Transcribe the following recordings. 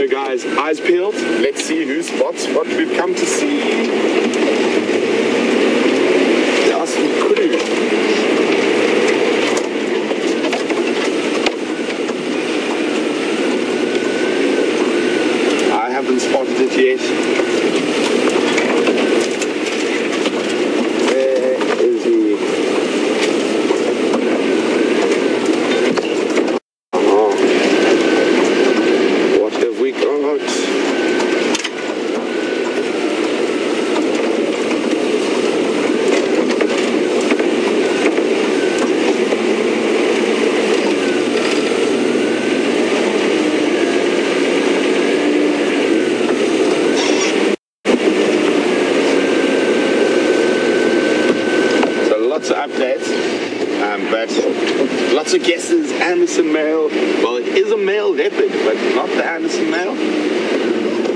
So guys, eyes peeled. Let's see who spots what we've come to see. There are some kudu. I haven't spotted it yet. Where is he? Oh. What have we got? Lots of updates, but lots of guesses. Anderson male. Well, it is a male leopard, but not the Anderson male.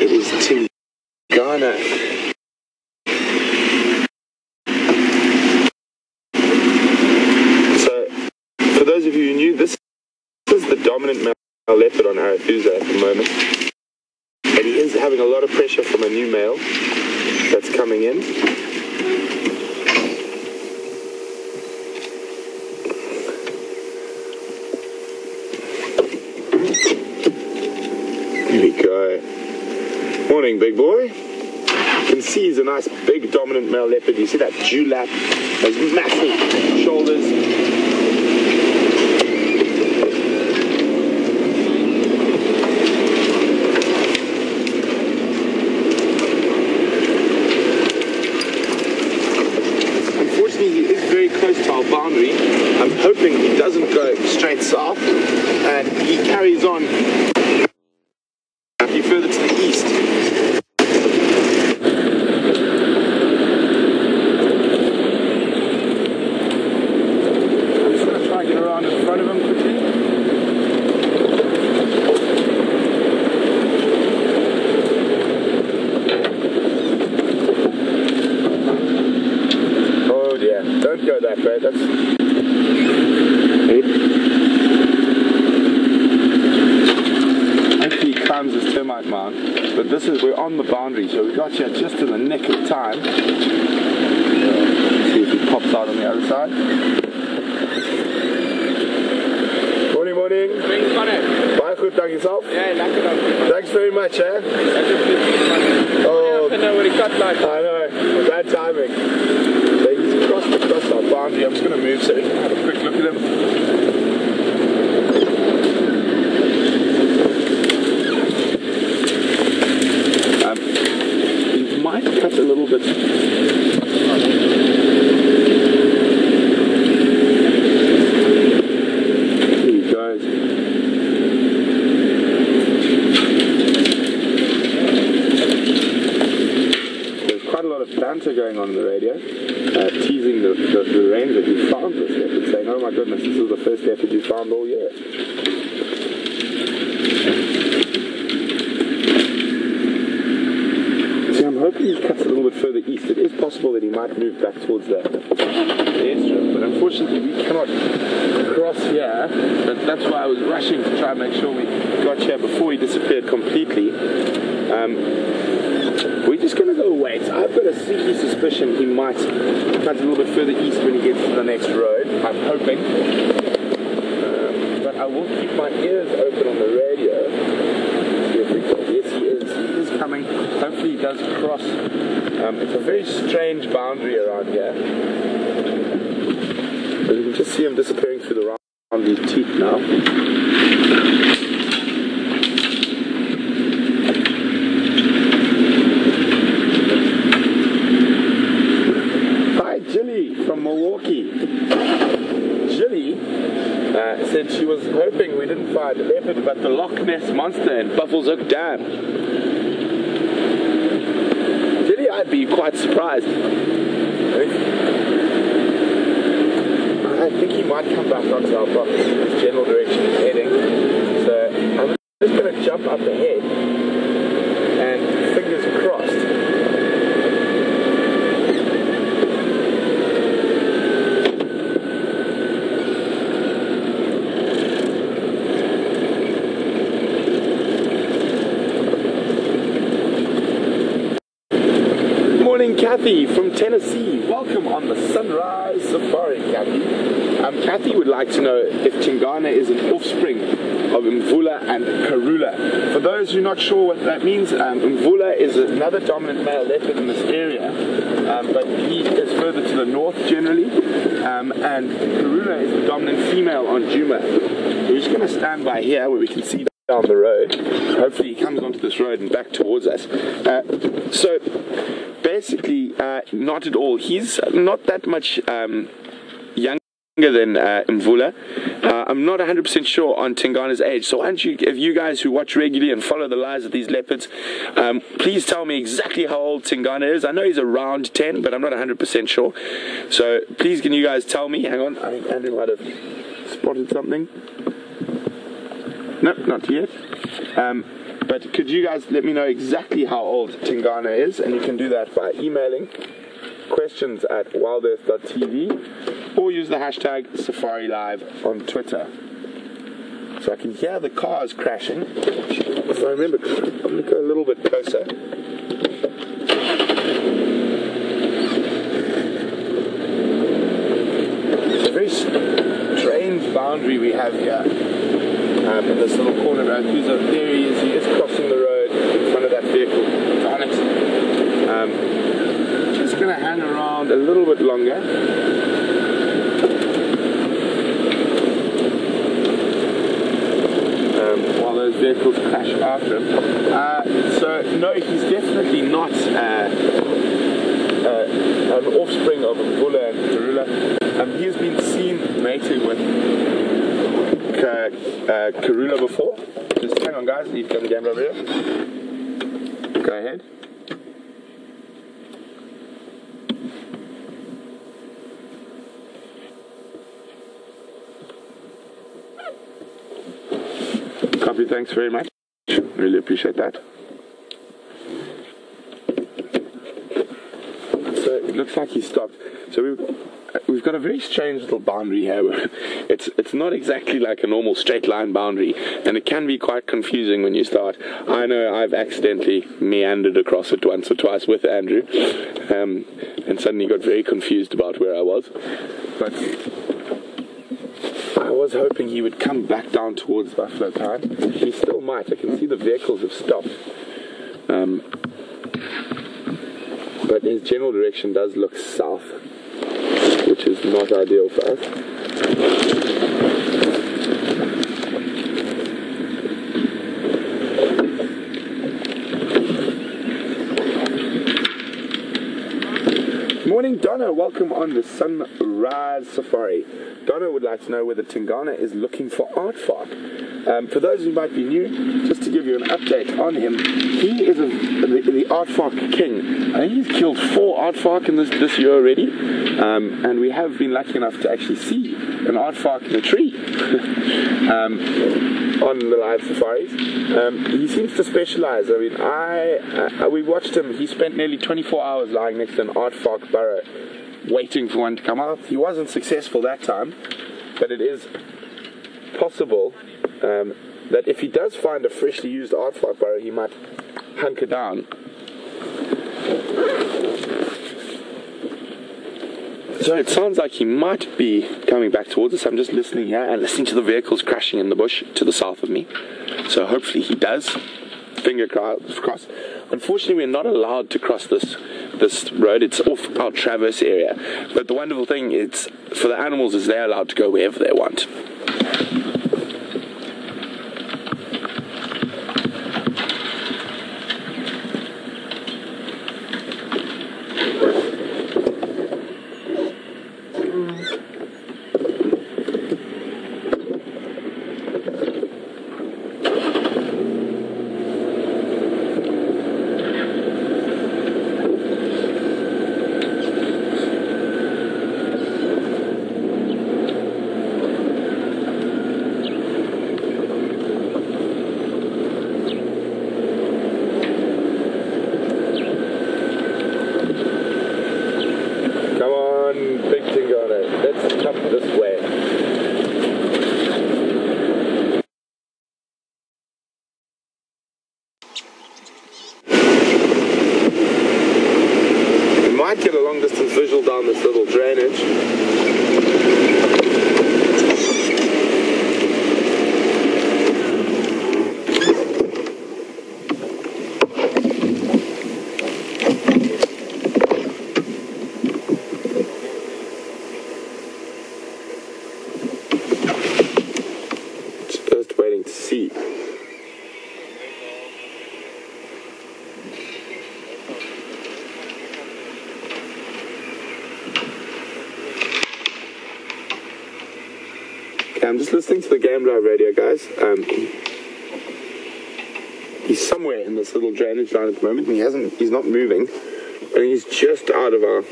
It is Tingana. So, for those of you who knew, this is the dominant male leopard on Arathusa at the moment, and he is having a lot of pressure from a new male that's coming in. Here we go. Morning, big boy. You can see he's a nice, big, dominant male leopard. You see that dewlap, those massive shoulders. Unfortunately, he is very close to our boundary. I'm hoping he doesn't go straight south, and he carries on further to the east. I'm just going to try and get around in front of him quickly. Oh dear, don't go that way, that's... Climbs this termite mound, but we're on the boundary, so we got here just in the nick of time. Let's see if he pops out on the other side. Morning, morning. Baie goed, dank yourself. Yeah, lekker dan. Thanks very much, eh? Oh, I know, bad timing. So he's crossed our boundary. I'm just going to move so we can have a quick look at him. Cut a little bit. Here he goes. There's quite a lot of banter going on in the radio, teasing the ranger who found this leopard, saying, oh my goodness, this is the first leopard you found all year. I'm hoping he cuts a little bit further east. It is possible that he might move back towards the airstrip, but unfortunately we cannot cross here. But that's why I was rushing to try and make sure we got here before he disappeared completely. We're just going to go wait. I've got a sneaky suspicion he might cut a little bit further east when he gets to the next road. I'm hoping. But I will keep my ears open on the radio. Yes, he is coming. Hopefully he does cross. It's a very strange boundary around here. But you can just see him disappearing through the round these teeth now. Hi, Jilly from Milwaukee. Jilly said she was hoping we didn't find a leopard, but the Loch Ness Monster in Buffelshoek Dam. Jilly, I'd be quite surprised. I think he might come back onto our property in this general direction he's heading. So I'm just going to jump up ahead and fingers crossed. Kathy from Tennessee. Welcome on the Sunrise Safari, Kathy. Kathy would like to know if Tingana is an offspring of Mvula and Karula. For those who are not sure what that means, Mvula is another dominant male leopard in this area, but he is further to the north generally, and Karula is the dominant female on Juma. We're just going to stand by here where we can see down the road. Hopefully he comes onto this road and back towards us. So basically, not at all. He's not that much younger than Mvula. I'm not 100% sure on Tingana's age, so why don't you, if you guys who watch regularly and follow the lives of these leopards, please tell me exactly how old Tingana is. I know he's around 10, but I'm not 100% sure. So please can you guys tell me? Hang on, I think Andrew might have spotted something. Nope, not yet. But could you guys let me know exactly how old Tingana is? And you can do that by emailing questions@wildearth.tv or use the hashtag SafariLive on Twitter. So I can hear the cars crashing. If I remember, I'm going to go a little bit closer. It's a very strange boundary we have here. In this little corner road. There he is crossing the road in front of that vehicle. Darn it. Just going to hang around a little bit longer. While those vehicles crash after him. So no, he's definitely not an offspring of Mvula and Karula. He's been seen mating with Karula before. Just hang on, guys. Need to come again over here. Go ahead. Copy. Thanks very much. Really appreciate that. So it looks like he stopped. So we've got a very strange little boundary here. It's not exactly like a normal straight line boundary, and it can be quite confusing when you start. I know I've accidentally meandered across it once or twice with Andrew, and suddenly got very confused about where I was. But I was hoping he would come back down towards Buffalo Town. He still might. I can see the vehicles have stopped. But his general direction does look south, which is not ideal for us. Morning, Donna. Welcome on the Sunrise Safari. Donna would like to know whether Tingana is looking for aardvark. For those who might be new, just to give you an update on him, he is the aardvark king. I think he's killed 4 aardvark in this year already, and we have been lucky enough to actually see an aardvark in a tree on the live safaris. He seems to specialize. I mean, we watched him. He spent nearly 24 hours lying next to an aardvark burrow, waiting for one to come out. He wasn't successful that time, but it is possible that if he does find a freshly used aardvark burrow, he might hunker down. So it sounds like he might be coming back towards us. I'm just listening here and listening to the vehicles crashing in the bush to the south of me. So hopefully he does. Finger crossed. Unfortunately, we're not allowed to cross this road. It's off our traverse area. But the wonderful thing is, for the animals, is they're allowed to go wherever they want. might get a long distance visual down this little drainage. Just waiting to see. I'm just listening to the game drive radio, guys. He's somewhere in this little drainage line at the moment, and he's not moving, and he's just out of our...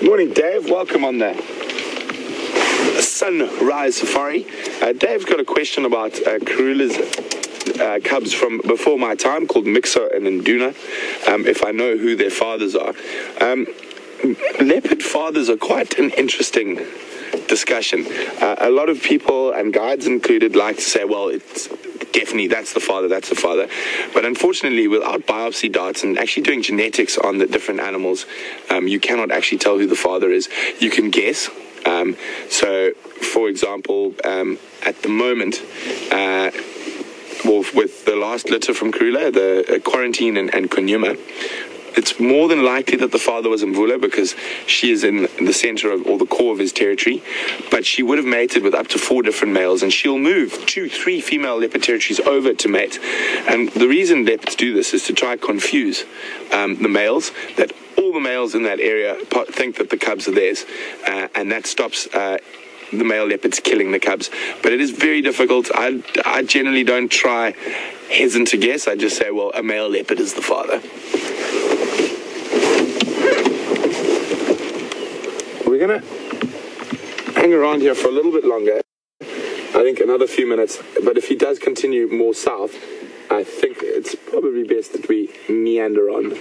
Morning, Dave. Welcome on the Sunrise Safari. Dave's got a question about Karula's cubs from before my time called Mixo and Nduna, if I know who their fathers are. Leopard fathers are quite an interesting discussion. A lot of people, and guides included, like to say, well, it's definitely that's the father. But unfortunately, without biopsy darts and actually doing genetics on the different animals, you cannot actually tell who the father is. You can guess. So, for example, at the moment, with the last litter from Karula, the Quarantine and Kunyuma, it's more than likely that the father was Mvula because she is in the center of, or the core of his territory, but she would have mated with up to 4 different males, and she'll move 2-3 female leopard territories over to mate. And the reason leopards do this is to try to confuse the males, that all the males in that area think that the cubs are theirs, and that stops the male leopards killing the cubs. But it is very difficult. I generally don't try hesitant to guess. I just say, well, a male leopard is the father. We're going to hang around here for a little bit longer. I think another few minutes. But if he does continue more south, I think it's probably best that we meander on.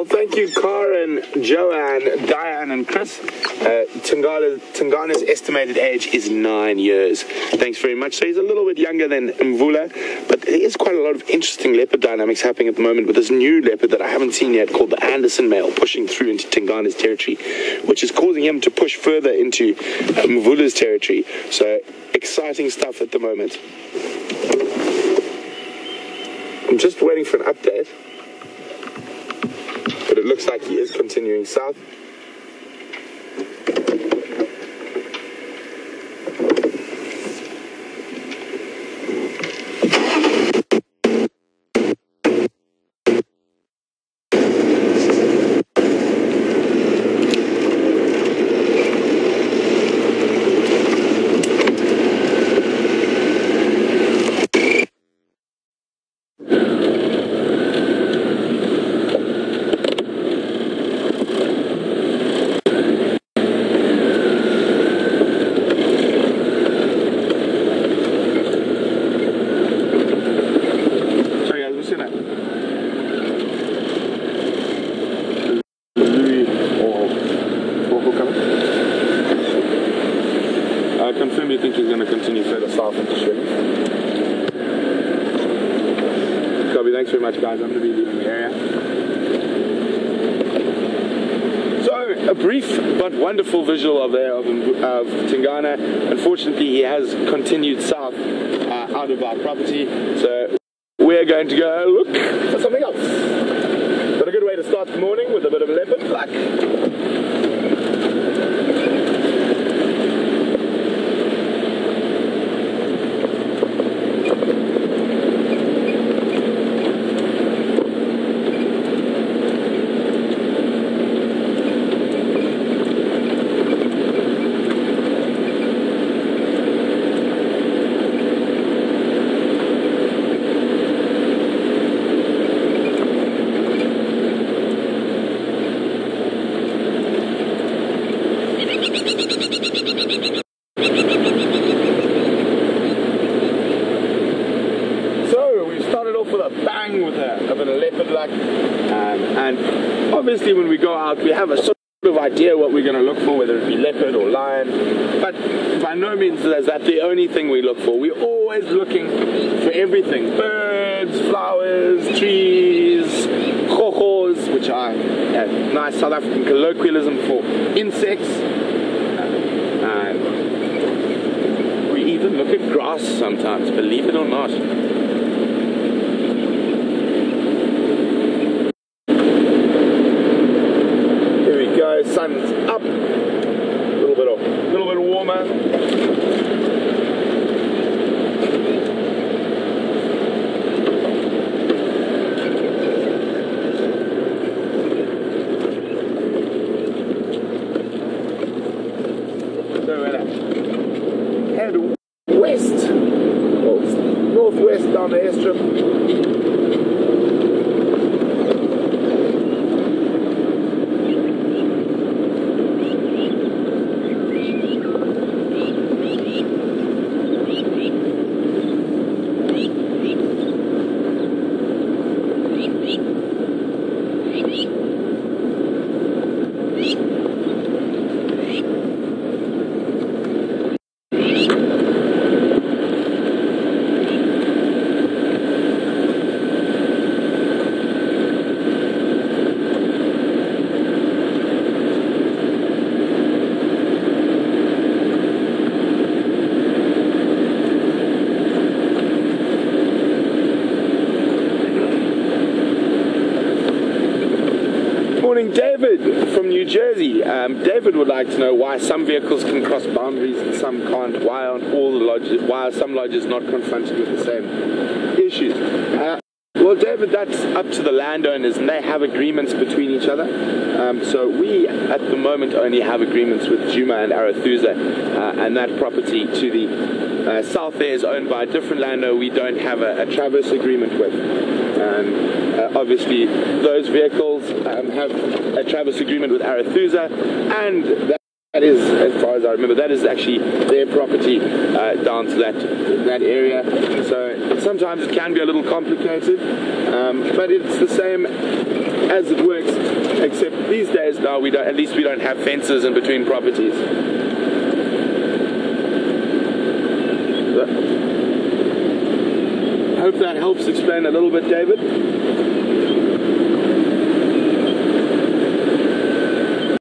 Thank you, Karen, Joanne, Diane, and Chris. Tingana's estimated age is 9 years. Thanks very much. So he's a little bit younger than Mvula, but there is quite a lot of interesting leopard dynamics happening at the moment with this new leopard that I haven't seen yet called the Anderson male pushing through into Tingana's territory, which is causing him to push further into Mvula's territory. So exciting stuff at the moment. I'm just waiting for an update. But it looks like he is continuing south. Confirm you think he's going to continue further south into Australia. Copy, thanks very much, guys. I'm going to be leaving the area. So, a brief but got wonderful visual of Tingana. Unfortunately, he has continued south out of our property, so we're going to go look for something else. But a good way to start the morning with a bit of leopard luck. And obviously when we go out we have a sort of idea what we're going to look for, whether it be leopard or lion, but by no means is that the only thing we look for. We're always looking for everything: birds, flowers, trees, chojos, which are a nice South African colloquialism for insects. We even look at grass sometimes, believe it or not. Sun's up, a little bit warmer. So we're gonna head west, or northwest down the airstrip. David from New Jersey. David would like to know why some vehicles can cross boundaries and some can't. Why aren't all the lodges? Why are some lodges not confronted with the same issues? Well, David, that's up to the landowners, and they have agreements between each other. So we, at the moment, only have agreements with Juma and Arathusa, and that property to the south there is owned by a different landowner we don't have a traverse agreement with. Obviously, those vehicles have a traverse agreement with Arathusa, and that is, as far as I remember, that is actually their property down to that area. So sometimes it can be a little complicated, but it's the same as it works, except these days now at least we don't have fences in between properties. I hope that helps explain a little bit, David.